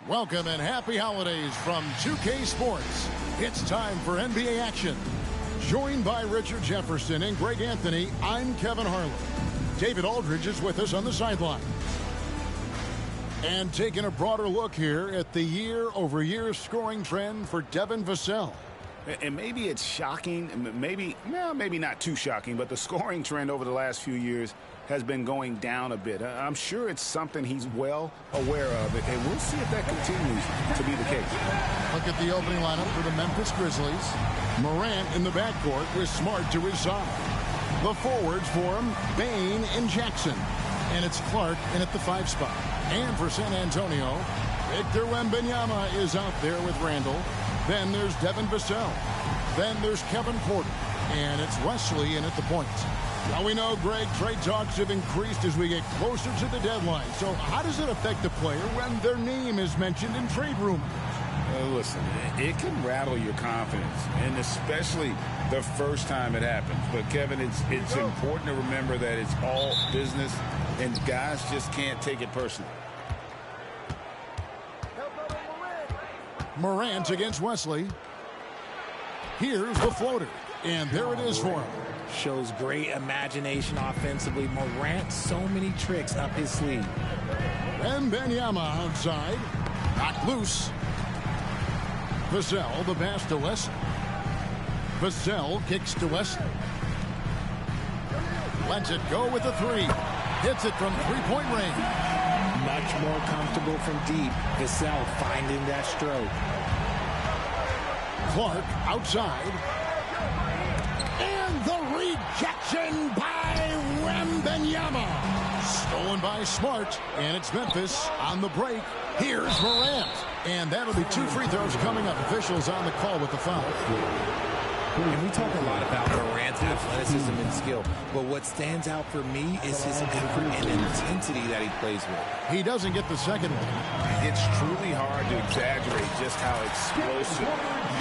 Welcome and happy holidays from 2K Sports. It's time for NBA action. Joined by Richard Jefferson and Greg Anthony, I'm Kevin Harlan. David Aldridge is with us on the sideline. And taking a broader look here at the year-over-year scoring trend for Devin Vassell. And maybe it's shocking, maybe not too shocking, but the scoring trend over the last few years has been going down a bit. I'm sure it's something he's well aware of, and we'll see if that continues to be the case. Look at the opening lineup for the Memphis Grizzlies. Morant in the backcourt with Smart to his side. The forwards for him, Bane and Jackson. And it's Clark in at the 5 spot. And for San Antonio, Victor Wenbanyama is out there with Randall. Then there's Devin Vassell. Then there's Kevin Porter. And it's Wesley in at the point. Now we know, Greg, trade talks have increased as we get closer to the deadline. So how does it affect a player when their name is mentioned in trade rumors? Listen, it can rattle your confidence, and especially the first time it happens. But, Kevin, it's important to remember that it's all business, and guys just can't take it personally. Morant against Wesley. Here's the floater, and there it is for him. Shows great imagination offensively. Morant, so many tricks up his sleeve. Wenbanyama outside. Knocked loose. Vassell, the pass to Wesley. Vassell kicks to Wesley. Lets it go with the 3. Hits it from three-point range. Much more comfortable from deep. Vassell finding that stroke. Clark outside. And the rejection by Wenbanyama. Stolen by Smart. And it's Memphis on the break. Here's Morant. And that'll be 2 free throws coming up. Officials on the call with the foul. And we talk a lot about Morant's athleticism and skill, but what stands out for me is his effort and intensity that he plays with. He doesn't get the second one. It's truly hard to exaggerate just how explosive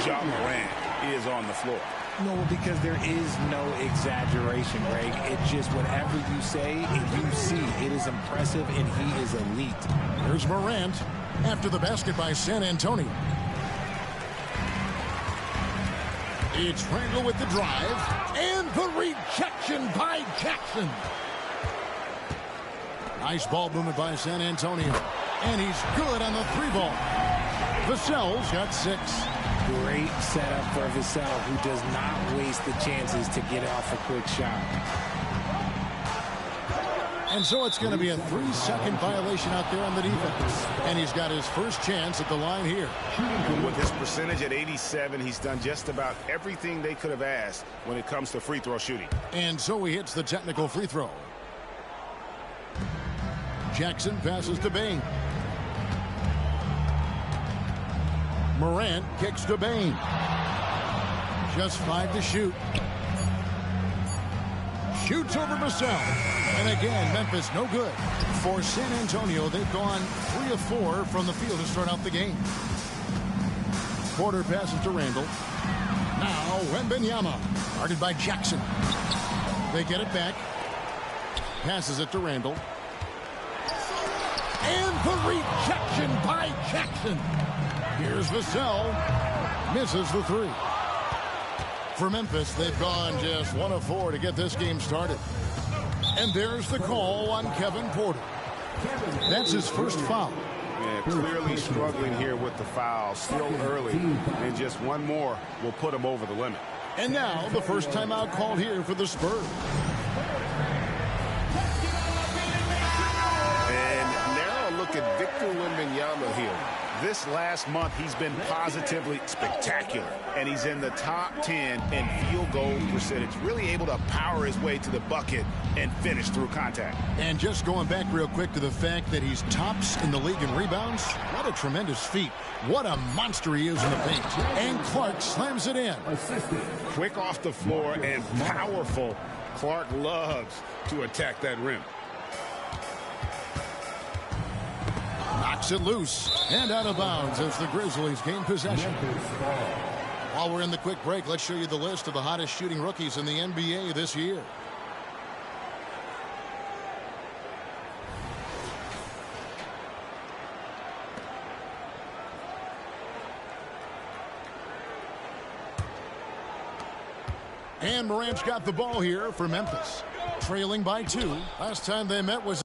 Ja Morant is on the floor. No, because there is no exaggeration, Greg. It's just whatever you say and you see. It is impressive, and he is elite. Here's Morant after the basket by San Antonio. It's Randall with the drive, and the rejection by Jackson. Nice ball movement by San Antonio, and he's good on the 3 ball. Vassell's got 6. Great setup for Vassell, who does not waste the chances to get off a quick shot. And so it's going to be a 3-second violation out there on the defense. And he's got his first chance at the line here. With his percentage at 87, he's done just about everything they could have asked when it comes to free throw shooting. And so he hits the technical free throw. Jackson passes to Bane. Morant kicks to Bane. Just 5 to shoot. Shoots over Vassell. And again, Memphis no good. For San Antonio, they've gone 3 of 4 from the field to start out the game. Porter passes to Randall. Now Wenbanyama, guarded by Jackson. They get it back. Passes it to Randall. And the rejection by Jackson. Here's Vassell. Misses the 3. For Memphis, they've gone just 1 of 4 to get this game started. And there's the call on Kevin Porter. That's his first foul. Yeah, clearly struggling here with the foul. Still early. And just one more will put him over the limit. And now the first timeout called here for the Spurs. And now a look at Victor Wenbanyama here. This last month, he's been positively spectacular, and he's in the top 10 in field goal percentage, really able to power his way to the bucket and finish through contact. And just going back real quick to the fact that he's tops in the league in rebounds, what a tremendous feat. What a monster he is in the paint. And Clark slams it in. Quick off the floor and powerful. Clark loves to attack that rim. Knocks it loose and out of bounds as the Grizzlies gain possession. While we're in the quick break, let's show you the list of the hottest shooting rookies in the NBA this year. And Morant's got the ball here for Memphis. Trailing by 2. Last time they met was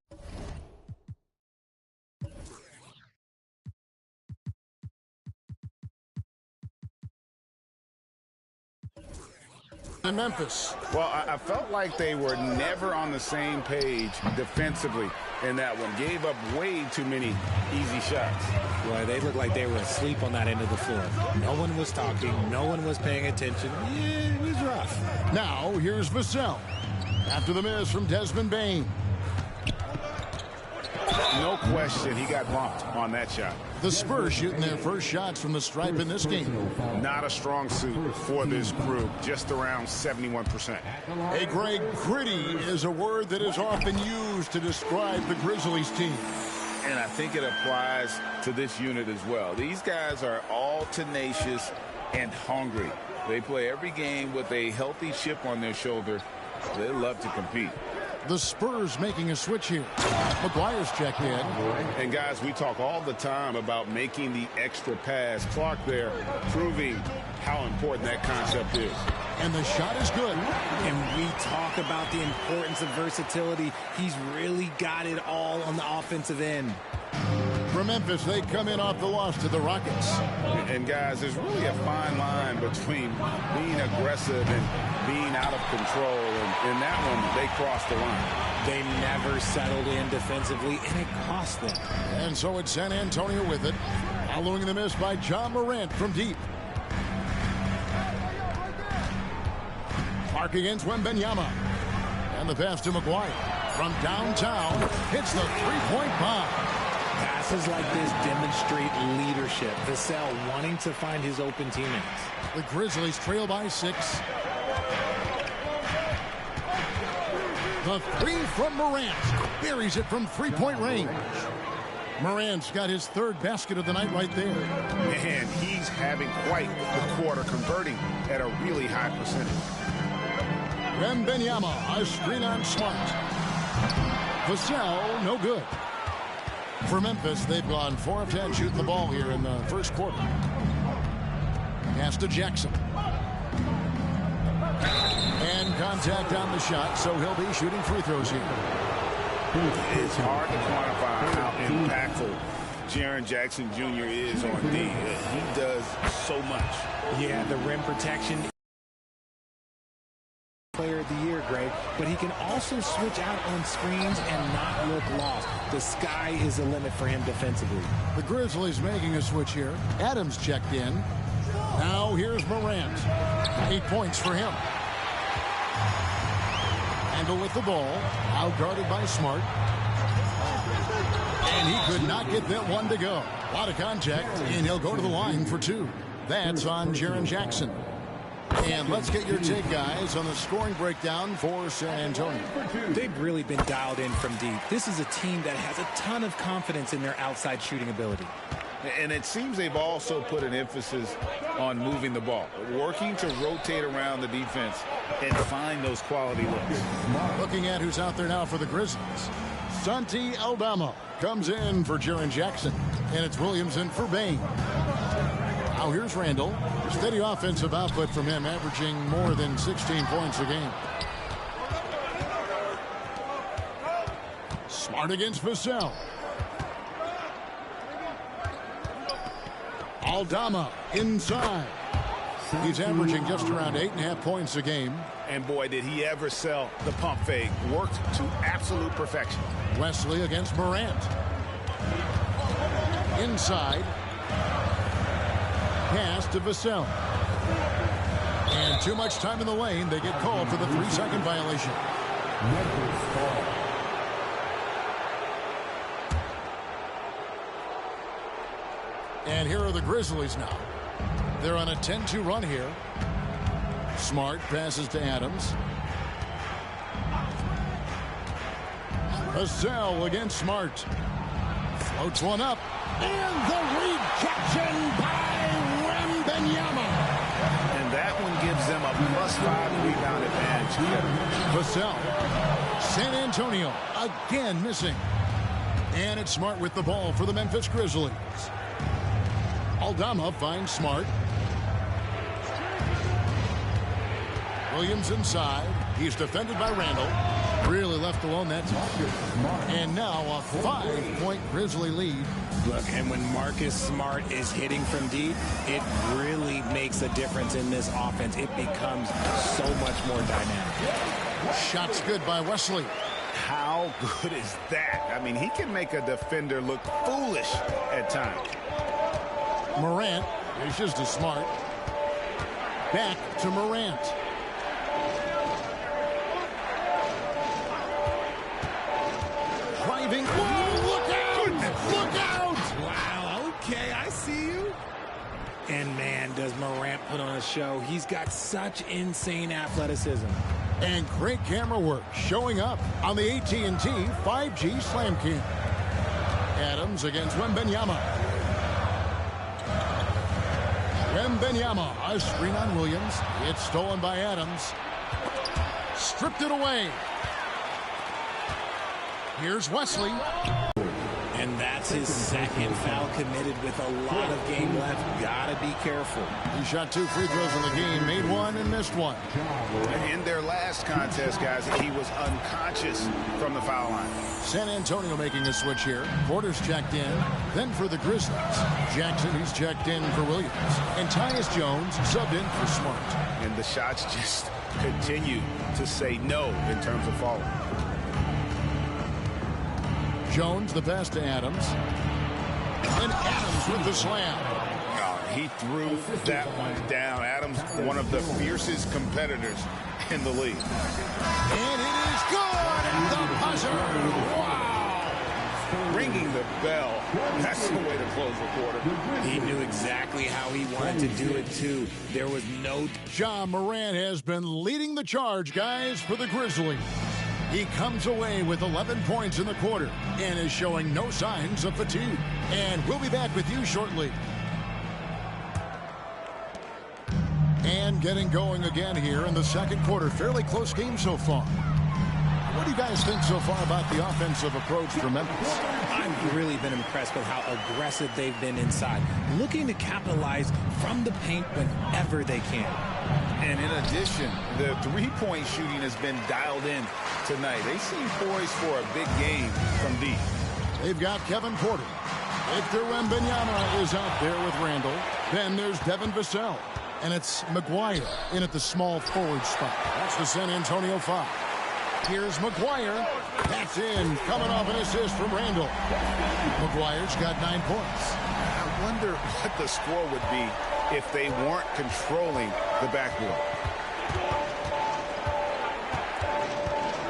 in Memphis. Well, I felt like they were never on the same page defensively in that one. Gave up way too many easy shots. Well, they looked like they were asleep on that end of the floor. No one was talking. No one was paying attention. Yeah, it was rough. Now, here's Vassell. After the miss from Desmond Bane. No question he got bumped on that shot. The Spurs shooting their first shots from the stripe in this game. Not a strong suit for this group, just around 71%. Hey, Greg, gritty is a word that is often used to describe the Grizzlies team. And I think it applies to this unit as well. These guys are all tenacious and hungry. They play every game with a healthy chip on their shoulder. They love to compete. The Spurs making a switch here. McGuire's checked in. And guys, we talk all the time about making the extra pass. Clark there proving how important that concept is. And the shot is good. And we talk about the importance of versatility. He's really got it all on the offensive end. For Memphis, they come in off the loss to the Rockets. And guys, there's really a fine line between being aggressive and being out of control. And in that one, they crossed the line. They never settled in defensively, and it cost them. And so it's San Antonio with it. Following the miss by John Morant from deep. Clark against Wenbanyama. And the pass to McGuire. From downtown, hits the three-point bomb. Passes like this demonstrate leadership. Vassell wanting to find his open teammates. The Grizzlies trail by 6. The three from Morant. Buries it from three-point range. Morant's got his third basket of the night right there. Man, he's having quite the quarter, converting at a really high percentage. Wenbanyama, a screen on Smart. Vassell, no good. For Memphis, they've gone 4 of 10 shooting the ball here in the first quarter. Pass to Jackson. And contact on the shot, so he'll be shooting free throws here. It's hard to quantify how impactful Jaren Jackson Jr. is on D. He does so much. Yeah, the rim protection. Player of the year, Greg, but he can also switch out on screens and not look lost. The sky is the limit for him defensively. The Grizzlies making a switch here. Adams checked in. Now here's Morant. 8 points for him. Handle with the ball. Out guarded by Smart. And he could not get that one to go. A lot of contact, and he'll go to the line for 2. That's on Jaren Jackson. And let's get your take, guys, on the scoring breakdown for San Antonio. They've really been dialed in from deep. This is a team that has a ton of confidence in their outside shooting ability. And it seems they've also put an emphasis on moving the ball, working to rotate around the defense and find those quality looks. Looking at who's out there now for the Grizzlies. Santi Aldama comes in for Jaren Jackson. And it's Williamson for Bane. Now here's Randall. Steady offensive output from him, averaging more than 16 points a game. Smart against Vassell. Aldama inside. He's averaging just around 8.5 points a game. And boy, did he ever sell the pump fake. Worked to absolute perfection. Wesley against Morant. Inside. Pass to Vassell. And too much time in the lane. They get called for the 3-second violation. And here are the Grizzlies now. They're on a 10-2 run here. Smart passes to Adams. Vassell against Smart. Floats one up. And the rejection by Wenbanyama. And that one gives them a +5 rebound advantage. Vassell. San Antonio again missing. And it's Smart with the ball for the Memphis Grizzlies. Aldama finds Smart. Williams inside. He's defended by Randall. Really left alone that time. And now a 5-point Grizzly lead. Look, and when Marcus Smart is hitting from deep, it really makes a difference in this offense. It becomes so much more dynamic. Shot's good by Wesley. How good is that? I mean, he can make a defender look foolish at times. Morant dishes to Smart. Back to Morant. Driving. Whoa, look out! Look out! Wow, okay, I see you. And man, does Morant put on a show. He's got such insane athleticism. And great camera work showing up on the AT&T 5G Slam Cam. Adams against Wenbanyama. Wenbanyama, a screen on Williams. It's stolen by Adams. Stripped it away. Here's Wesley. And that's his second foul committed with a lot of game left. Gotta be careful. He shot 2 free throws in the game, made 1 and missed 1. In their last contest, guys, he was unconscious from the foul line. San Antonio making a switch here. Porter's checked in. Then for the Grizzlies, Jackson, he's checked in for Williams. And Tyus Jones subbed in for Smart. And the shots just continue to say no in terms of falling. Jones, the pass to Adams. And Adams with the slam. Oh, he threw that one down. Adams, one of the fiercest competitors in the league. And it is good at the buzzer. Wow. Ringing the bell. That's the way to close the quarter. He knew exactly how he wanted to do it, too. There was no... Ja Morant has been leading the charge, guys, for the Grizzlies. He comes away with 11 points in the quarter and is showing no signs of fatigue. And we'll be back with you shortly. And getting going again here in the second quarter. Fairly close game so far. What do you guys think so far about the offensive approach for Memphis? I've really been impressed with how aggressive they've been inside, looking to capitalize from the paint whenever they can. And in addition, the three-point shooting has been dialed in tonight. They seem poised for a big game from deep. They've got Kevin Porter. Victor Wenbanyama is out there with Randall. Then there's Devin Vassell. And it's McGuire in at the small forward spot. That's the San Antonio foul. Here's McGuire. That's in. Coming off an assist from Randall. McGuire's got 9 points. I wonder what the score would be if they weren't controlling the backboard.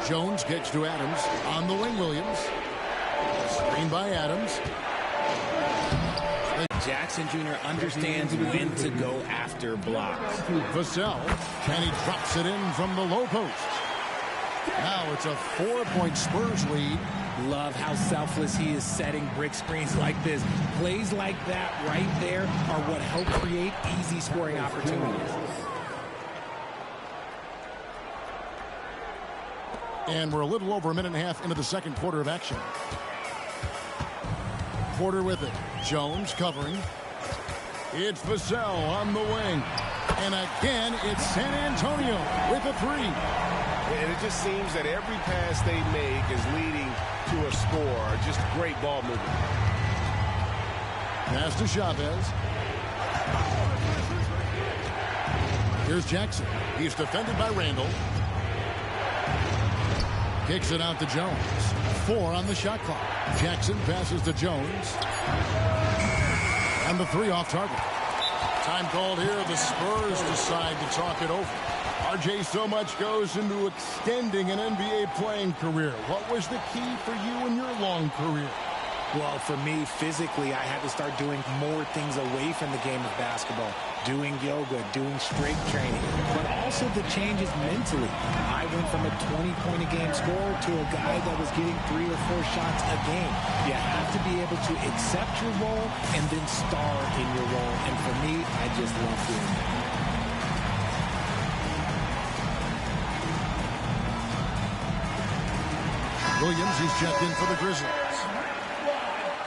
Jones kicks to Adams. On the wing, Williams. Screen by Adams. Jackson Jr. understands when to go after blocks. Vassell, and he drops it in from the low post. Now it's a 4-point Spurs lead. Love how selfless he is setting brick screens like this. Plays like that right there are what help create easy scoring opportunities. And we're a little over a minute and a half into the second quarter of action. Porter with it. Jones covering. It's Vassell on the wing. And again, it's San Antonio with a 3. And it just seems that every pass they make is leading to a score. Just great ball movement. Pass to Chavez. Here's Jackson. He's defended by Randall. Kicks it out to Jones. 4 on the shot clock. Jackson passes to Jones. And the 3 off target. Time called here. The Spurs decide to talk it over. RJ, so much goes into extending an NBA playing career. What was the key for you in your long career? Well, for me, physically, I had to start doing more things away from the game of basketball. Doing yoga, doing strength training, but also the changes mentally. I went from a 20-point-a-game scorer to a guy that was getting 3 or 4 shots a game. You have to be able to accept your role and then star in your role. And for me, I just love doing that. Williams, he's checked in for the Grizzlies.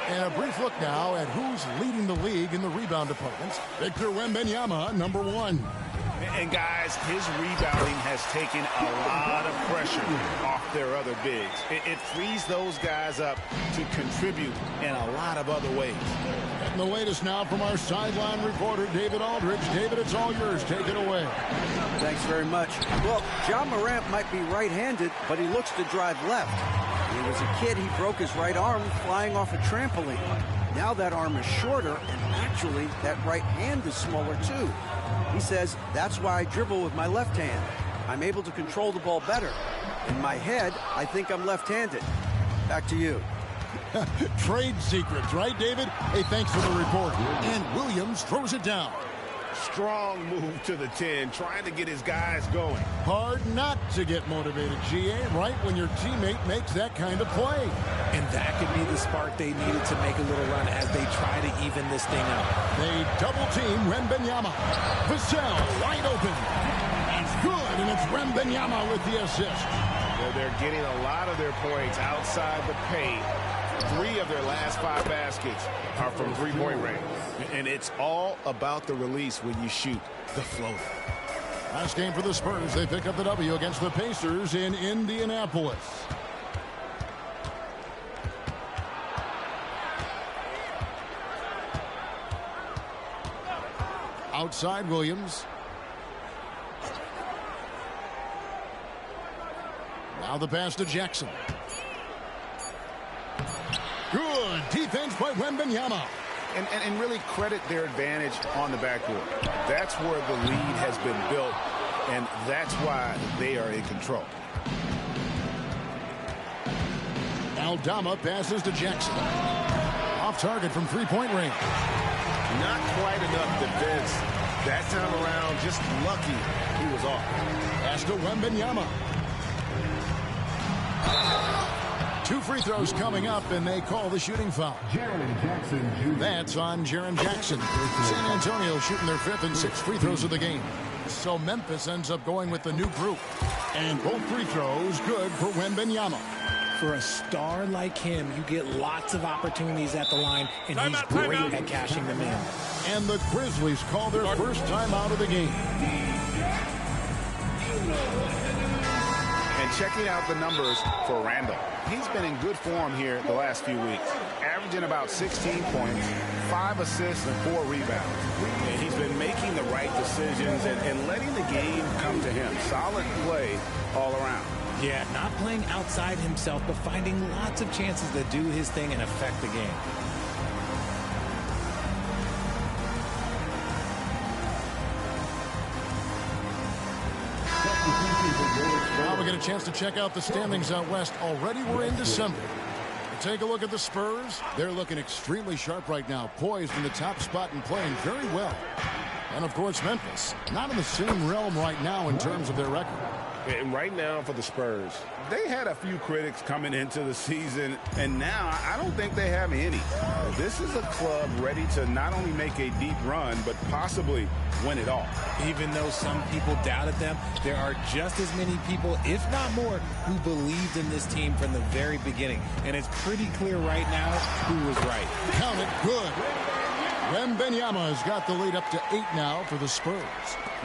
And a brief look now at who's leading the league in the rebound department. Victor Wenbanyama, number 1. And guys, his rebounding has taken a lot of pressure off their other bigs. It frees those guys up to contribute in a lot of other ways. And the latest now from our sideline reporter, David Aldridge. David, it's all yours. Take it away. Thanks very much. Well, John Morant might be right-handed, but he looks to drive left. When he was a kid, he broke his right arm flying off a trampoline. Now that arm is shorter, and actually, that right hand is smaller too. He says, that's why I dribble with my left hand. I'm able to control the ball better. In my head, I think I'm left-handed. Back to you. Trade secrets, right, David? Hey, thanks for the report. And Williams throws it down. Strong move to the 10, trying to get his guys going. Hard not to get motivated, GA, right when your teammate makes that kind of play. And that could be the spark they needed to make a little run as they try to even this thing up. They double-team Wenbanyama. Vassell wide open. That's good, and it's Wenbanyama with the assist. Well, they're getting a lot of their points outside the paint. 3 of their last 5 baskets are from three-point range. And it's all about the release when you shoot the floater. Last game for the Spurs. They pick up the W against the Pacers in Indianapolis. Outside Williams. Now the pass to Jackson. Good defense by Wenbanyama. And really credit their advantage on the backboard. That's where the lead has been built, and that's why they are in control. Aldama passes to Jackson. Off target from three-point range. Not quite enough defense. That time around, just lucky he was off. Pass to Wenbanyama. 2 free throws coming up, and they call the shooting foul. That's on Jaren Jackson. San Antonio shooting their 5th and 6th free throws of the game. So Memphis ends up going with the new group. And both free throws good for Wenbanyama. For a star like him, you get lots of opportunities at the line, and he's great at cashing them in. And the Grizzlies call their first timeout of the game. And checking out the numbers for Randall. He's been in good form here the last few weeks, averaging about 16 points, 5 assists, and 4 rebounds. And he's been making the right decisions and letting the game come to him. Solid play all around. Yeah, not playing outside himself, but finding lots of chances to do his thing and affect the game. Now we get a chance to check out the standings out west. Already we're in December. Take a look at the Spurs. They're looking extremely sharp right now, poised in the top spot and playing very well. And, of course, Memphis, not in the same realm right now in terms of their record. And right now for the Spurs, they had a few critics coming into the season, and now I don't think they have any. This is a club ready to not only make a deep run, but possibly win it all. Even though some people doubted them, there are just as many people, if not more, who believed in this team from the very beginning. And it's pretty clear right now who was right. Count it, good. Wenbanyama has got the lead up to 8 now for the Spurs.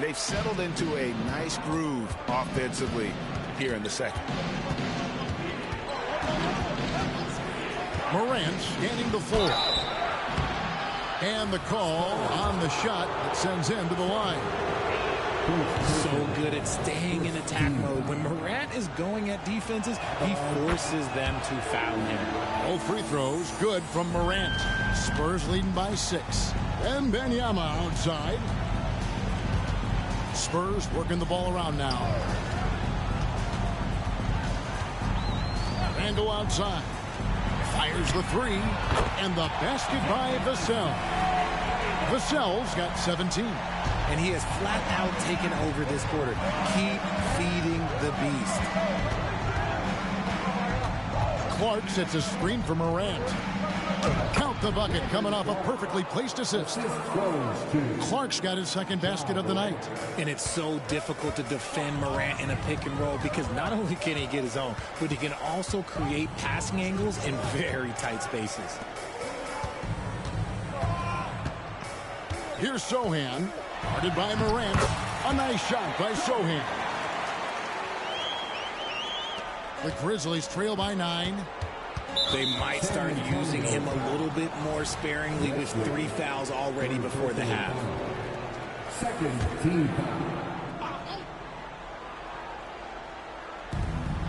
They've settled into a nice groove offensively here in the second. Morant scanning the floor. And the call on the shot that sends him to the line. So good at staying in attack mode. When Morant is going at defenses, he forces them to foul him. Both free throws good from Morant. Spurs leading by 6. And Wenbanyama outside. Spurs working the ball around now. Randall outside. Fires the 3. And the basket by Vassell. Vassell's got 17. And he has flat out taken over this quarter. Keep feeding the beast. Clark sets a screen for Morant. Count the bucket coming off a perfectly placed assist. Clark's got his second basket of the night. And it's so difficult to defend Morant in a pick and roll because not only can he get his own, but he can also create passing angles in very tight spaces. Here's Sohan, guarded by Morant. A nice shot by Sohan. The Grizzlies trail by 9. They might start using him a little bit more sparingly with 3 fouls already before the half. Second team.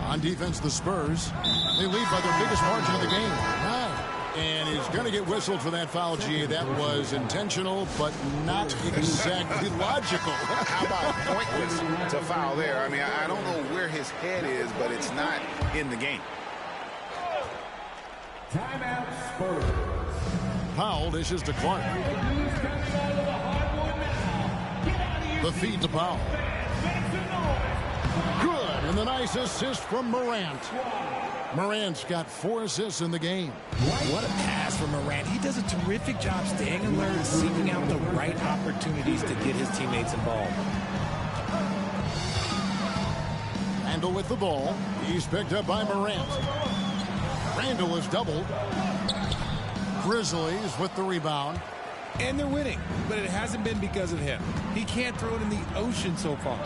On defense, the Spurs. They lead by their biggest margin of the game. 9. And he's going to get whistled for that foul, G. That was intentional, but not exactly logical. How about pointless to foul there? I mean, I don't know where his head is, but it's not in the game. Timeout Spurs. Powell dishes to Clark. The feed to Powell. Good, and the nice assist from Morant. Morant's got 4 assists in the game. What a pass from Morant. He does a terrific job staying alert and seeking out the right opportunities to get his teammates involved. Randall with the ball. He's picked up by Morant. Randall is doubled. Grizzlies with the rebound. And they're winning, but it hasn't been because of him. He can't throw it in the ocean so far.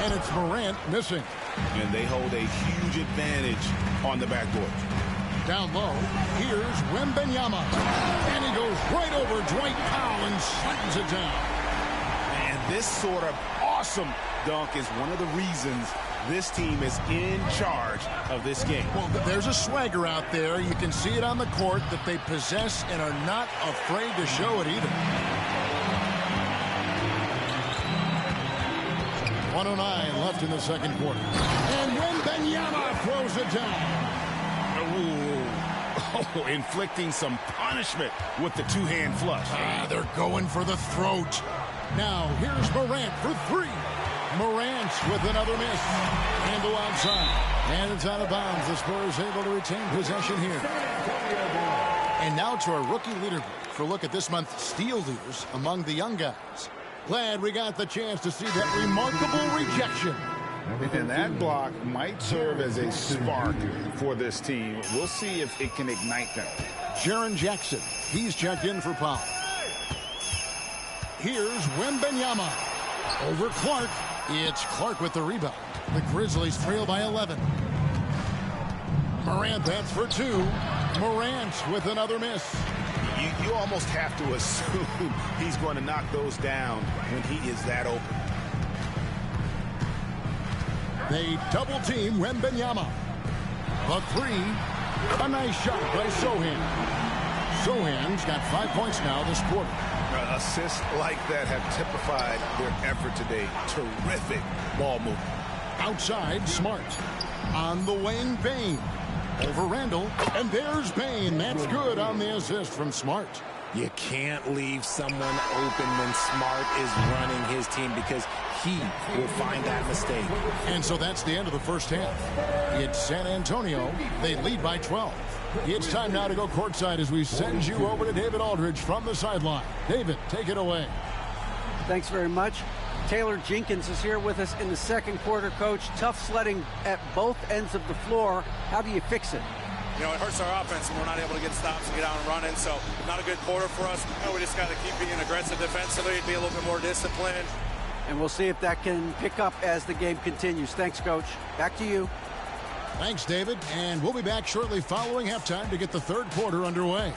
And it's Morant missing. And they hold a huge advantage on the backboard. Down low, here's Wenbanyama. And he goes right over Dwight Powell and slams it down. And this sort of awesome dunk is one of the reasons this team is in charge of this game. Well, there's a swagger out there. You can see it on the court that they possess and are not afraid to show it either. 1:09 left in the second quarter. And Wenbanyama throws it down. Oh, inflicting some punishment with the two-hand flush. They're going for the throat. Now, here's Morant for 3. Morant with another miss. Handle outside. And it's out of bounds. The Spurs able to retain possession here. And now to our rookie leaderboard for a look at this month's steal leaders among the young guys. Glad we got the chance to see that remarkable rejection. And that block might serve as a spark for this team. We'll see if it can ignite them. Jaren Jackson. He's checked in for Powell. Here's Wenbanyama. Over Clark. It's Clark with the rebound. The Grizzlies trail by 11. Morant, that's for 2. Morant with another miss. You almost have to assume he's going to knock those down when he is that open. They double team Wenbanyama. The 3. A nice shot by Sohan. Sohan's got 5 points now this quarter. Assists like that have typified their effort today. Terrific ball movement. Outside, Smart. On the wing, Bane. Over Randall. And there's Bane. That's good on the assist from Smart. You can't leave someone open when Smart is running his team because he will find that mistake. And so that's the end of the first half. It's San Antonio. They lead by 12. It's time now to go courtside as we send you over to David Aldridge from the sideline. David, take it away. Thanks very much. Taylor Jenkins is here with us in the second quarter, Coach. Tough sledding at both ends of the floor. How do you fix it? You know, it hurts our offense when we're not able to get stops and get out and running. So not a good quarter for us. You know, we just got to keep being aggressive defensively, be a little bit more disciplined. And we'll see if that can pick up as the game continues. Thanks, Coach. Back to you. Thanks, David. And we'll be back shortly following halftime to get the third quarter underway.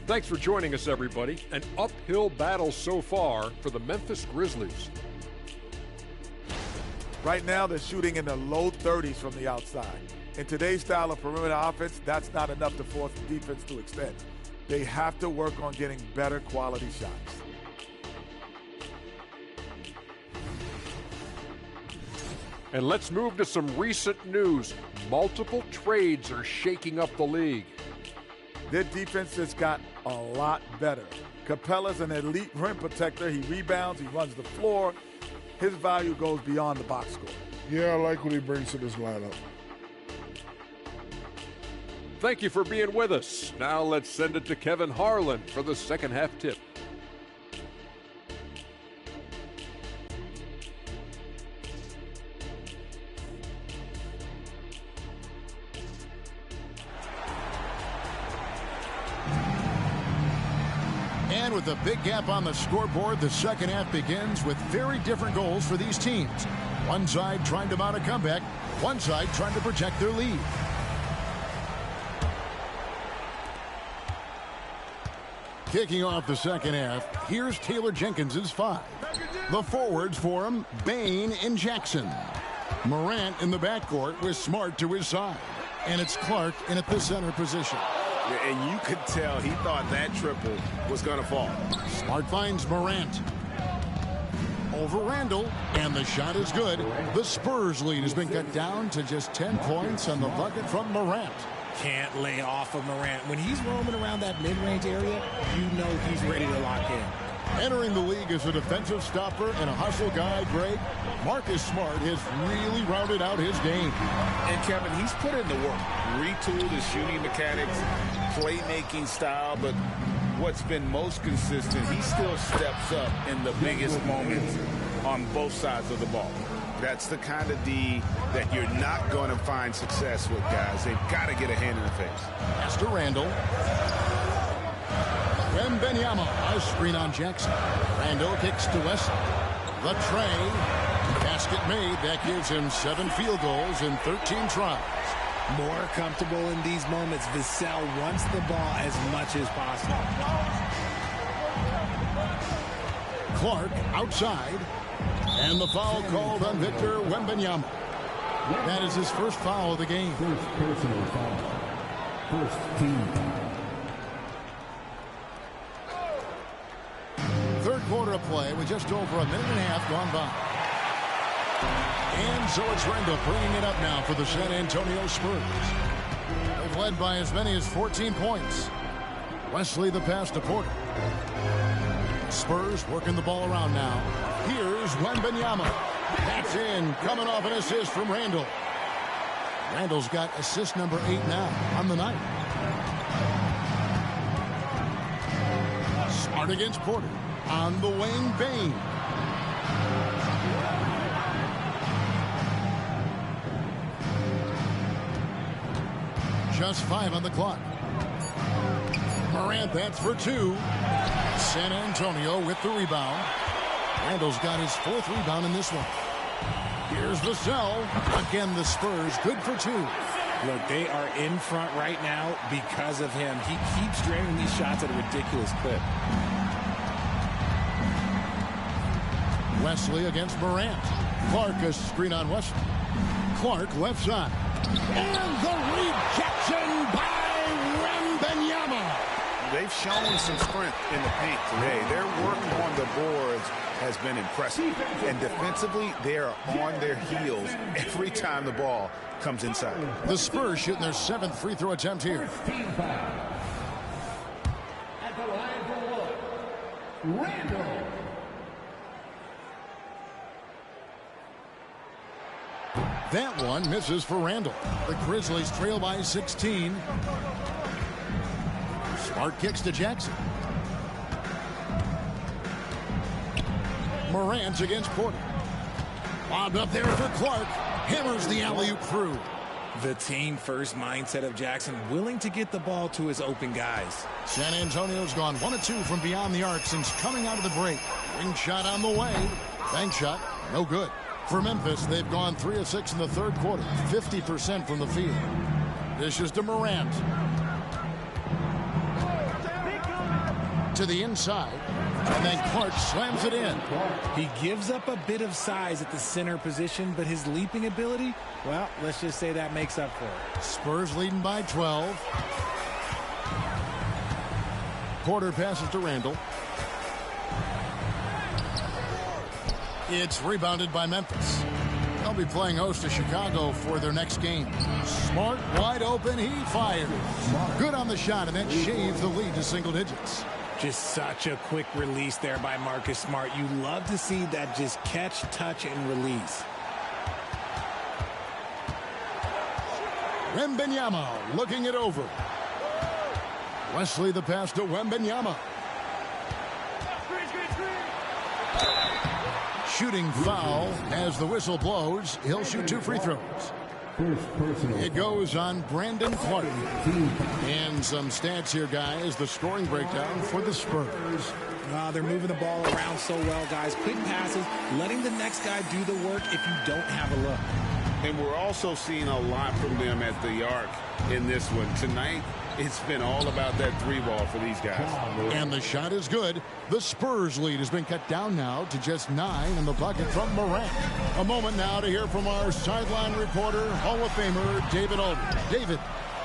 Thanks for joining us, everybody. An uphill battle so far for the Memphis Grizzlies. Right now, they're shooting in the low 30s from the outside. In today's style of perimeter offense, that's not enough to force the defense to extend. They have to work on getting better quality shots. And let's move to some recent news. Multiple trades are shaking up the league. Their defense has got a lot better. Capella's an elite rim protector. He rebounds, he runs the floor. His value goes beyond the box score. Yeah, I like what he brings to this lineup. Thank you for being with us. Now let's send it to Kevin Harlan for the second half tip. with a big gap on the scoreboard, the second half begins with very different goals for these teams. One side trying to mount a comeback, one side trying to protect their lead. Kicking off the second half, here's Taylor Jenkins's 5. The forwards for him, Bain and Jackson. Morant in the backcourt with Smart to his side. And it's Clark in at the center position. And you could tell he thought that triple was going to fall. Smart finds Morant. Over Randall, and the shot is good. The Spurs lead has been cut down to just 10 points on the bucket from Morant. Can't lay off of Morant. When he's roaming around that mid-range area, you know he's ready to lock in. Entering the league as a defensive stopper and a hustle guy, Greg, Marcus Smart has really rounded out his game. And Kevin, he's put in the work. Retooled his shooting mechanics, playmaking style, but what's been most consistent, he still steps up in the biggest moments on both sides of the ball. That's the kind of D that you're not going to find success with, guys. They've got to get a hand in the face. Pass to Randall. Wenbanyama, a screen on Jackson. Randall kicks to Wesley. The tray. Basket made. That gives him 7 field goals in 13 tries. More comfortable in these moments. Vassell wants the ball as much as possible. Clark outside. And the foul called on Victor Wenbanyama. That is his first foul of the game. First personal foul. First team foul. Third quarter of play with just over a minute and a half gone by. And so it's Randall bringing it up now for the San Antonio Spurs. They've led by as many as 14 points. Wesley the pass to Porter. Spurs working the ball around now. Here's Wenbanyama. That's in, coming off an assist from Randall. Randall's got assist number 8 now on the night. Smart against Porter. On the wing, Bain. Just 5 on the clock. Morant, that's for 2. San Antonio with the rebound. Randall's got his 4th rebound in this one. Here's Vassell. Again, the Spurs good for 2. Look, they are in front right now because of him. He keeps draining these shots at a ridiculous clip. Wesley against Morant. Clark a screen on Wesley. Clark left side. And the rejection by Wenbanyama. They've shown some strength in the paint today. Their work on the boards has been impressive. And defensively, they are on their heels every time the ball comes inside. The Spurs shooting their 7th free throw attempt here. At the line for one, Randall. That one misses for Randall. The Grizzlies trail by 16. Smart kicks to Jackson. Morant against Porter. Lobbed up there for Clark. Hammers the alley-oop through. The team-first mindset of Jackson, willing to get the ball to his open guys. San Antonio's gone 1 of 2 from beyond the arc since coming out of the break. Ring shot on the way. Bank shot, no good. For Memphis, they've gone 3 of 6 in the third quarter, 50% from the field. Dishes to Morant. To the inside, and then Clark slams it in. He gives up a bit of size at the center position, but his leaping ability, well, let's just say that makes up for it. Spurs leading by 12. Porter passes to Randall. It's rebounded by Memphis. They'll be playing host to Chicago for their next game. Smart, wide open, he fires. Good on the shot, and that shaves the lead to single digits. Just such a quick release there by Marcus Smart. You love to see that just catch, touch, and release. Wenbanyama looking it over. Wesley the pass to Wenbanyama. Shooting foul as the whistle blows. He'll shoot 2 free throws. It goes on Brandon Clark. And some stats here, guys. The scoring breakdown for the Spurs. They're moving the ball around so well, guys. Quick passes, letting the next guy do the work if you don't have a look. And we're also seeing a lot from them at the arc in this one. Tonight, it's been all about that three ball for these guys. And the shot is good. The Spurs lead has been cut down now to just 9 in the bucket from Morant. A moment now to hear from our sideline reporter, Hall of Famer David Aldridge. David.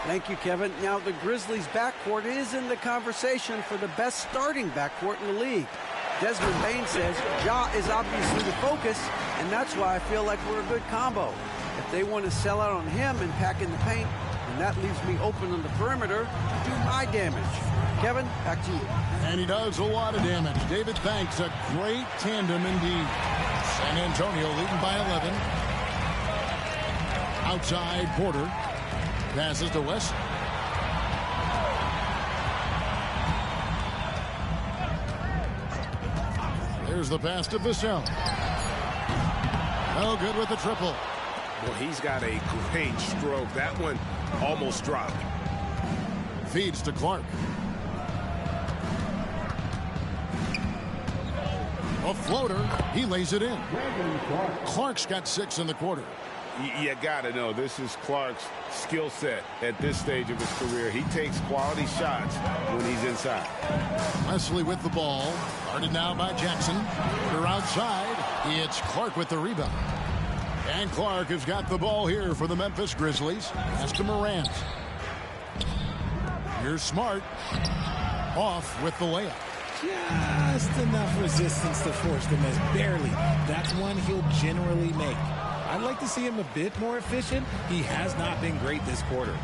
Thank you, Kevin. Now, the Grizzlies' backcourt is in the conversation for the best starting backcourt in the league. Desmond Bain says Ja is obviously the focus, and that's why I feel like we're a good combo. If they want to sell out on him and pack in the paint, then that leaves me open on the perimeter to do my damage. Kevin, back to you. And he does a lot of damage. David, thanks. A great tandem indeed. San Antonio leading by 11. Outside, Porter. Passes to West. There's the pass to Vassell. Oh, good with the triple. Well, he's got a great stroke. That one almost dropped. Feeds to Clark. A floater. He lays it in. Clark's got 6 in the quarter. You got to know, this is Clark's skill set at this stage of his career. He takes quality shots when he's inside. Wesley with the ball. Guarded now by Jackson. They're outside. It's Clark with the rebound. And Clark has got the ball here for the Memphis Grizzlies. Pass to Morant. Here's Smart. Off with the layup. Just enough resistance to force the miss. Barely. That's one he'll generally make. I'd like to see him a bit more efficient. He has not been great this quarter.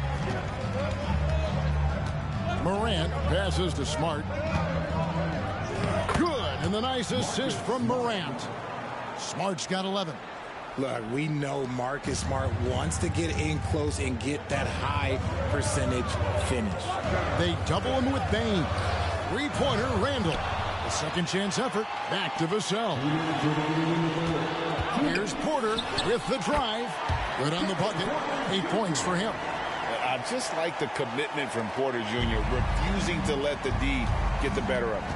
Morant passes to Smart. Good, and the nice assist from Morant. Smart's got 11. Look, we know Marcus Smart wants to get in close and get that high percentage finish. They double him with Bain. Three-pointer, Randall. A second chance effort. Back to Vassell. Here's Porter with the drive. Good on the bucket. 8 points for him. I just like the commitment from Porter Jr., refusing to let the D get the better of him.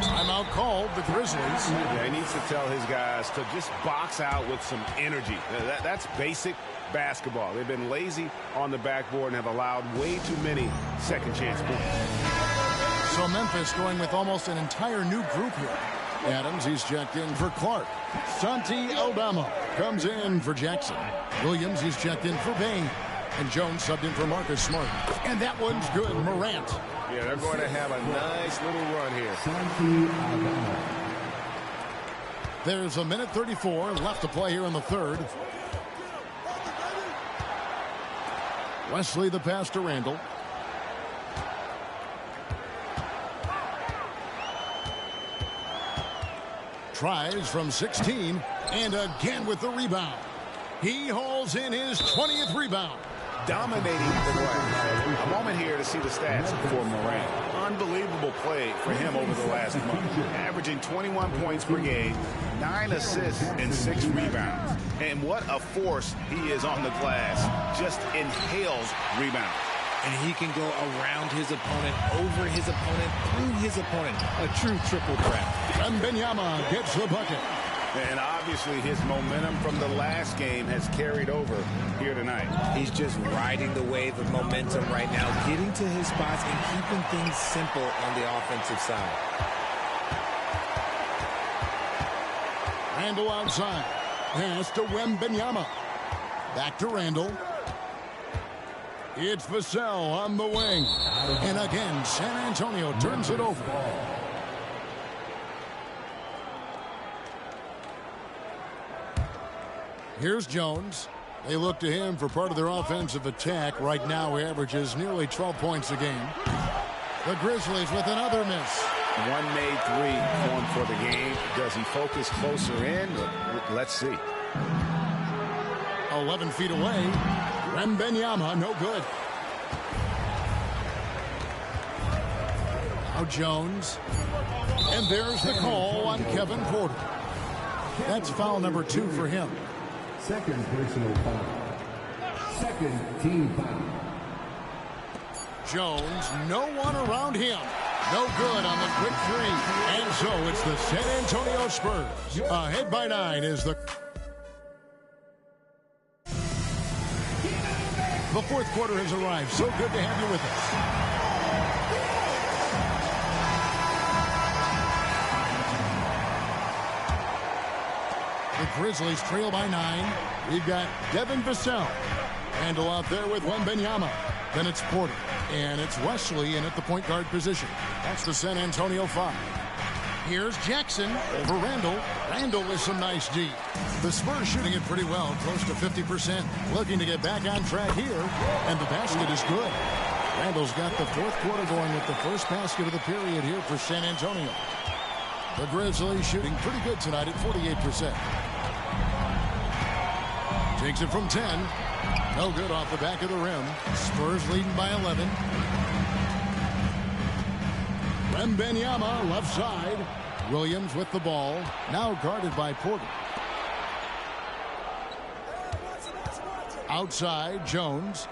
Timeout called, the Grizzlies. Yeah, he needs to tell his guys to just box out with some energy. That's basic basketball. They've been lazy on the backboard and have allowed way too many second chance points. So Memphis going with almost an entire new group here. Adams, he's checked in for Clark. Santi Aldama comes in for Jackson. Williams, he's checked in for Bain. And Jones subbed in for Marcus Smart. And that one's good. Morant. Yeah, they're going to have a nice little run here. There's a minute 34 left to play here in the third. Wesley the pass to Randall. Tries from 16 and again with the rebound. He hauls in his 20th rebound. Dominating the glass. A moment here to see the stats for Morant. Unbelievable play for him over the last month. Averaging 21 points per game, 9 assists, and 6 rebounds. And what a force he is on the glass. Just inhales rebound. And he can go around his opponent, over his opponent, through his opponent. A true triple threat. Wenbanyama gets the bucket. And obviously his momentum from the last game has carried over here tonight. He's just riding the wave of momentum right now, getting to his spots and keeping things simple on the offensive side. Randall outside. Pass to Wenbanyama. Back to Randall. It's Vassell on the wing. And again, San Antonio turns it over. Here's Jones. They look to him for part of their offensive attack. Right now, he averages nearly 12 points a game. The Grizzlies with another miss. One made three going for the game. Does he focus closer in? Let's see. 11 feet away. Wenbanyama, no good. Now Jones. And there's the call on Kevin Porter. That's foul number 2 for him. Second personal foul. Second team foul. Jones, no one around him. No good on the quick three. And so it's the San Antonio Spurs. Ahead by 9 is the fourth quarter has arrived. So good to have you with us. The Grizzlies trail by 9. We've got Devin Vassell. Handle out there with Wenbanyama. Then it's Porter. And it's Wesley in at the point guard position. That's the San Antonio 5. Here's Jackson over Randall. Randall with some nice D. The Spurs shooting it pretty well, close to 50%. Looking to get back on track here. And the basket is good. Randall's got the fourth quarter going with the first basket of the period here for San Antonio. The Grizzlies shooting pretty good tonight at 48%. Takes it from 10. No good off the back of the rim. Spurs leading by 11. Wenbanyama left side. Williams with the ball. Now guarded by Porter. Outside, Jones.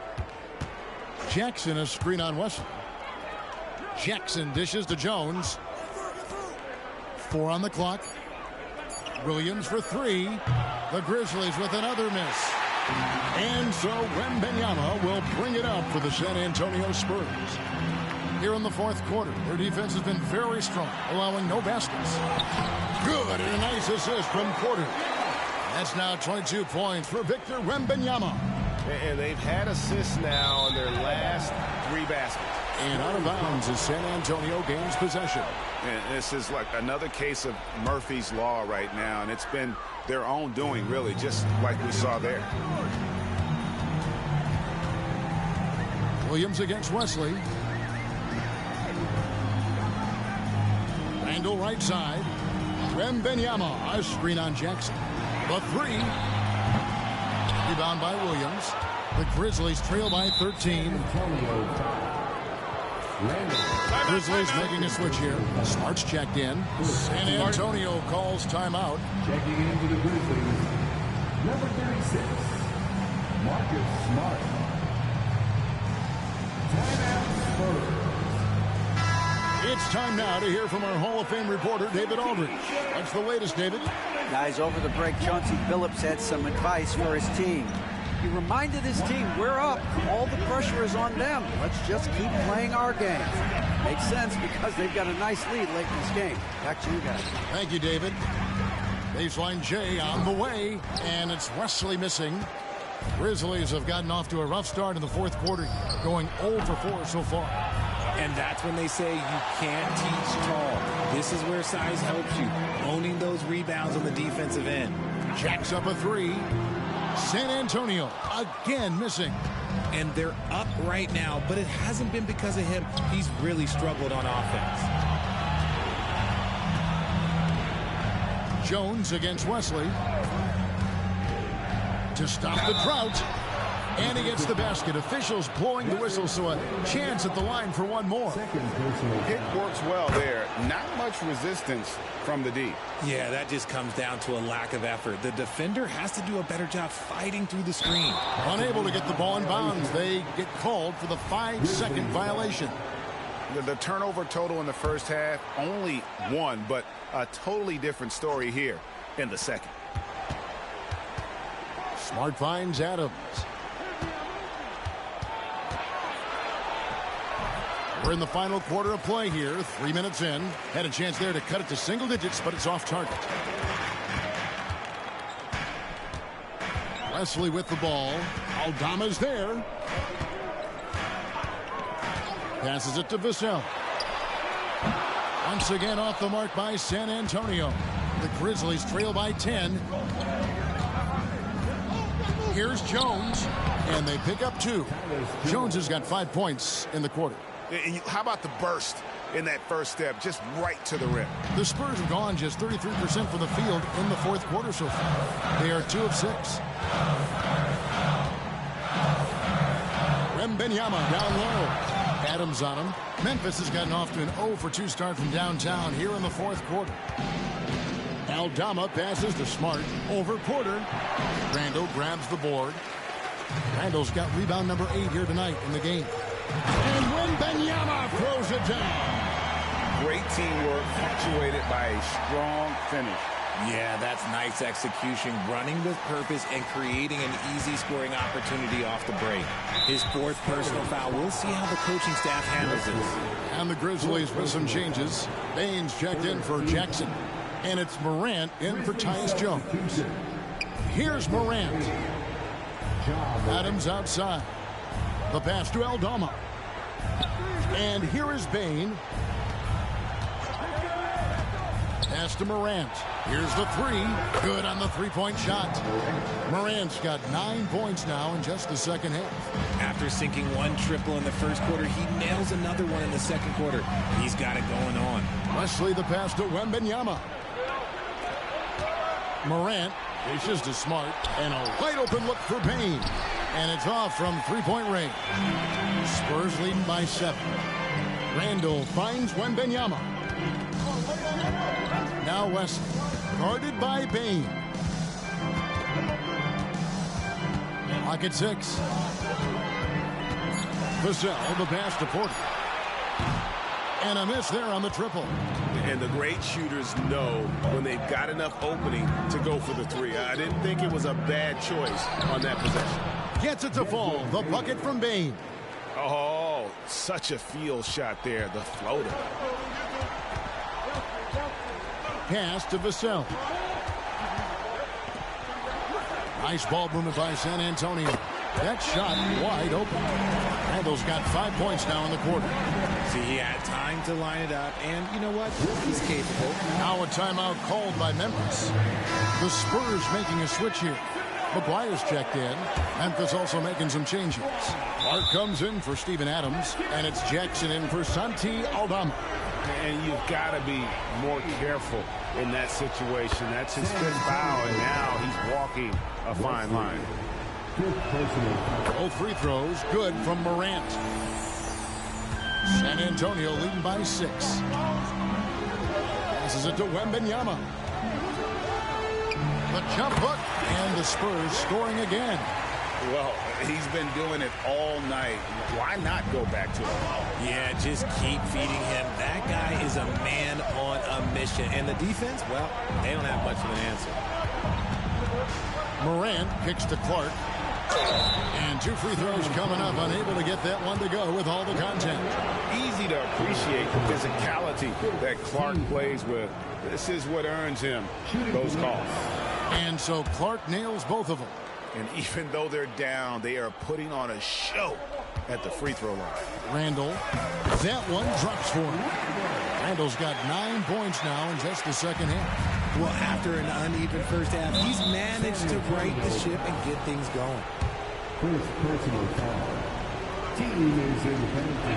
Jackson a screen on Wesley. Jackson dishes to Jones. 4 on the clock. Williams for 3. The Grizzlies with another miss. And so Wenbanyama will bring it up for the San Antonio Spurs. Here in the fourth quarter, their defense has been very strong, allowing no baskets. Good, and a nice assist from Porter. That's now 22 points for Victor Wenbanyama. And they've had assists now in their last 3 baskets. And out of bounds is San Antonio gains possession. And this is like another case of Murphy's Law right now, and it's been their own doing, really, just like we saw there. Williams against Wesley. Randall right side. Wenbanyama, a screen on Jackson. The 3. Rebound by Williams. The Grizzlies trail by 13. Grizzlies making a switch here. Smart's checked in. San Antonio calls timeout. Checking into the Grizzlies, number 36, Marcus Smart. Timeout Spurs. It's time now to hear from our Hall of Fame reporter, David Aldridge. What's the latest, David? Guys, over the break, Chauncey Billups had some advice for his team. He reminded his team, we're up. All the pressure is on them. Let's just keep playing our game. Makes sense because they've got a nice lead late in this game. Back to you guys. Thank you, David. Baseline J on the way, and it's Wesley missing. Grizzlies have gotten off to a rough start in the fourth quarter, going 0 for 4 so far. And that's when they say you can't teach tall. This is where size helps you, owning those rebounds on the defensive end. Jacks up a 3. San Antonio again missing. And they're up right now, but it hasn't been because of him. He's really struggled on offense. Jones against Wesley. To stop the drought. And he gets the basket. Officials blowing the whistle, so a chance at the line for one more. It works well there. Not much resistance from the D. Yeah, that just comes down to a lack of effort. The defender has to do a better job fighting through the screen. Unable to get the ball in bounds. They get called for the 5-second violation. The turnover total in the first half, only 1, but a totally different story here in the second. Smart finds Adams. We're in the final quarter of play here. 3 minutes in. Had a chance there to cut it to single digits, but it's off target. Wesley with the ball. Aldama's there. Passes it to Vassell. Once again off the mark by San Antonio. The Grizzlies trail by 10. Here's Jones, and they pick up 2. Jones has got 5 points in the quarter. How about the burst in that first step, just right to the rim? The Spurs have gone just 33% from the field in the fourth quarter so far. They are 2 of 6. Wenbanyama down low. Adams on him. Memphis has gotten off to an 0 for 2 start from downtown here in the fourth quarter. Aldama passes to Smart over Porter. Randall grabs the board. Randall's got rebound number 8 here tonight in the game. And Wenbanyama throws it down. Great teamwork punctuated by a strong finish. Yeah, that's nice execution, running with purpose and creating an easy scoring opportunity off the break. His 4th personal foul. We'll see how the coaching staff handles this. And the Grizzlies with some changes. Baines checked in for Jackson. And it's Morant in for Tyus Jones. Here's Morant. Adams outside. The pass to Aldama. And here is Bane. Pass to Morant. Here's the 3. Good on the 3-point shot. Morant's got 9 points now in just the second half. After sinking 1 triple in the first quarter, he nails another one in the second quarter. He's got it going on. Wesley the pass to Wenbanyama. Morant dishes to Smart. And a wide open look for Bane. And it's off from 3-point range. Spurs leading by 7. Randall finds Wenbanyama. Now Wesley, guarded by Bane. Lock at 6. Vassell, the pass to Porter. And a miss there on the triple. And the great shooters know when they've got enough opening to go for the 3. I didn't think it was a bad choice on that possession. Gets it to fall. The bucket from Bane. Oh, such a field shot there. The floater. Pass to Vassell. Nice ball movement by San Antonio. That shot wide open. Randall's got 5 points now in the quarter. See, he had time to line it up, and you know what? He's capable. Now a timeout called by Memphis. The Spurs making a switch here. McGuire's checked in. Memphis also making some changes. Clark comes in for Steven Adams, and it's Jackson in for Santi Aldama. And you've got to be more careful in that situation. That's his 5th foul, and now he's walking a fine line. Both free throws good from Morant. San Antonio leading by 6. Passes it to Wenbanyama. The jump hook, and the Spurs scoring again. Well, he's been doing it all night. Why not go back to him? Yeah, just keep feeding him. That guy is a man on a mission. And the defense, well, they don't have much of an answer. Morant kicks to Clark. And 2 free throws coming up. Unable to get that one to go with all the contact. Easy to appreciate the physicality that Clark plays with. This is what earns him those calls. And so Clark nails both of them. And even though they're down, they are putting on a show at the free throw line. Randall, that one drops for him. Randall's got 9 points now in just the second half. Well, after an uneven first half, he's managed to right the ship and get things going. First personal foul. Team is in the penalty.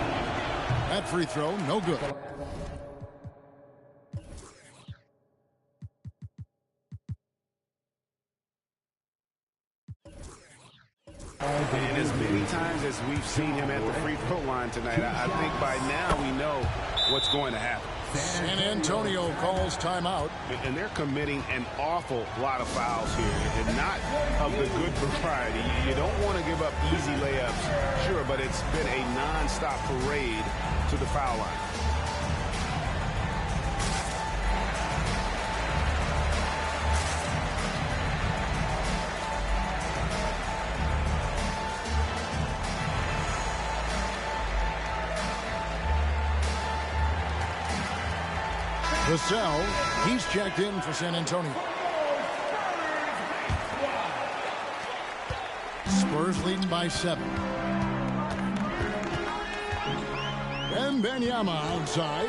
That free throw, no good. And as many times as we've seen him at the free throw line tonight, I think by now we know what's going to happen. San Antonio calls timeout. And they're committing an awful lot of fouls here, and not of the good variety. You don't want to give up easy layups, sure, but it's been a non-stop parade to the foul line. Vassell, he's checked in for San Antonio. Spurs leading by 7. Wenbanyama outside.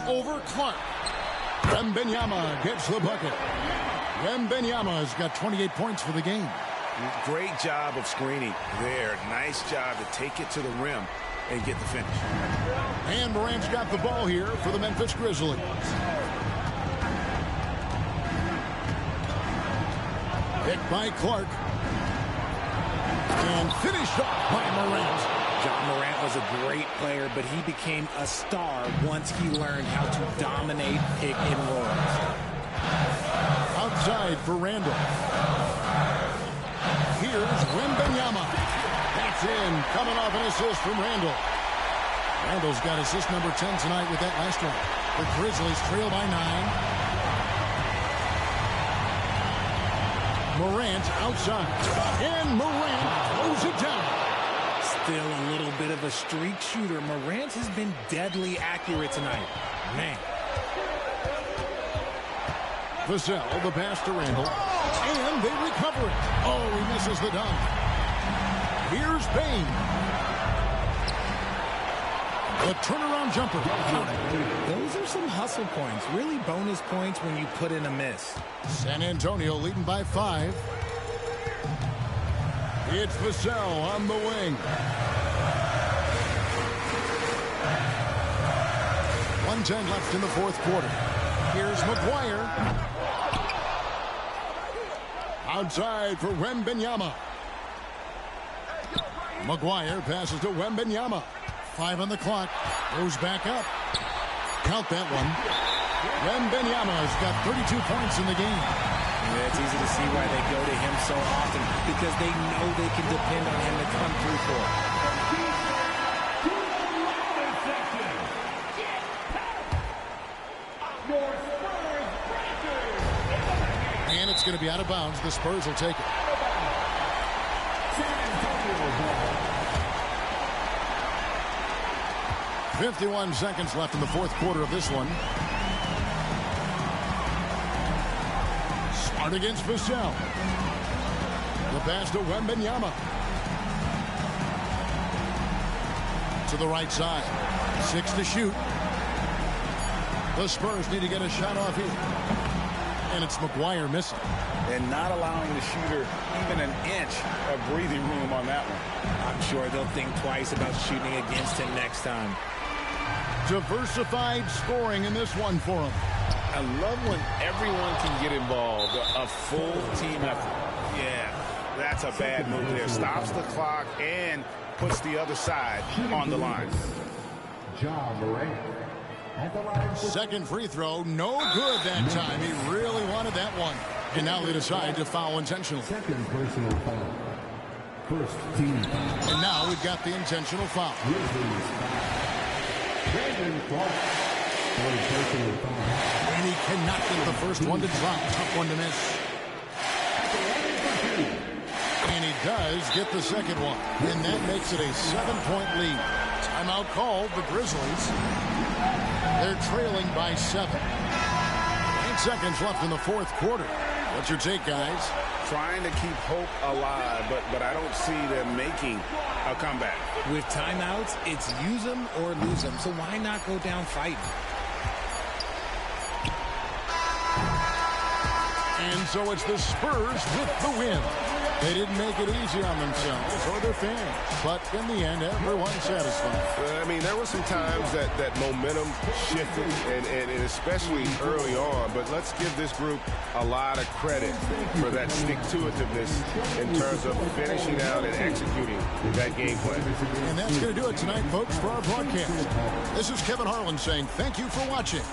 Over Clark. Wenbanyama gets the bucket. Wenbanyama has got 28 points for the game. Great job of screening there. Nice job to take it to the rim and get the finish. And Morant's got the ball here for the Memphis Grizzlies. Picked by Clark. And finished off by Morant. John Morant was a great player, but he became a star once he learned how to dominate pick and rolls. outside for Randall. Here's Wenbanyama. That's in. Coming off an assist from Randall. Randall's got assist number 10 tonight with that last one. The Grizzlies trail by 9. Morant outside. And Morant throws it down. Still a little bit of a streak shooter. Morant has been deadly accurate tonight. Man. Vassell, the pass to Randall. And they recover it. Oh, he misses the dunk. Here's Bain. The turnaround jumper. Those are some hustle points. Really bonus points when you put in a miss. San Antonio leading by 5. It's Vassell on the wing. 1:10 left in the fourth quarter. Here's McGuire. Outside for Wenbanyama. McGuire passes to Wenbanyama. 5 on the clock. Goes back up. Count that one. Wenbanyama's got 32 points in the game. Yeah, it's easy to see why they go to him so often, because they know they can depend on him to come through for it. And it's going to be out of bounds. The Spurs will take it. 51 seconds left in the fourth quarter of this one. Smart against Vassell. The pass to Wenbanyama. To the right side. 6 to shoot. The Spurs need to get a shot off here. And it's McGuire missing. And not allowing the shooter even an inch of breathing room on that one. I'm sure they'll think twice about shooting against him next time. Diversified scoring in this one for him. I love when everyone can get involved. A full team effort. Yeah, that's a bad move there. Stops the clock and puts the other side on the line. John Morant. Second free throw, no good that time. He really wanted that one. And now they decide to foul intentionally. Second personal foul. First team foul. And now we've got the intentional foul. Brandon Clark. Third personal foul. And he cannot get the first one to drop. Tough one to miss. And he does get the second one. And that makes it a 7-point lead. Timeout called, the Grizzlies. They're trailing by 7. 8 seconds left in the fourth quarter. What's your take, guys? Trying to keep hope alive, but I don't see them making a comeback. With timeouts, it's use them or lose them. So why not go down fighting? And so it's the Spurs with the win. They didn't make it easy on themselves or their fans, but in the end, everyone's satisfied. I mean, there were some times that momentum shifted, and especially early on, but let's give this group a lot of credit for that stick-to-itiveness in terms of finishing out and executing that game plan. And that's going to do it tonight, folks, for our broadcast. This is Kevin Harlan saying thank you for watching.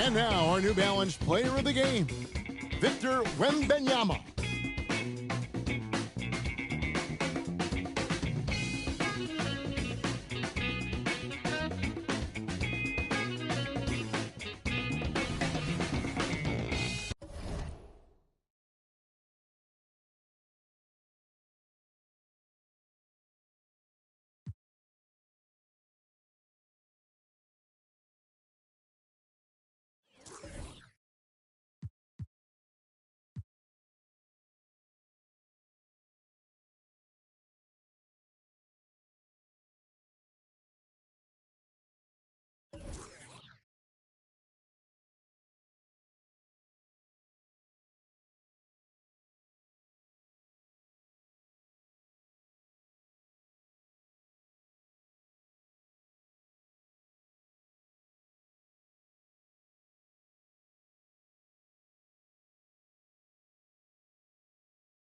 And now our New Balance player of the game, Victor Wenbanyama.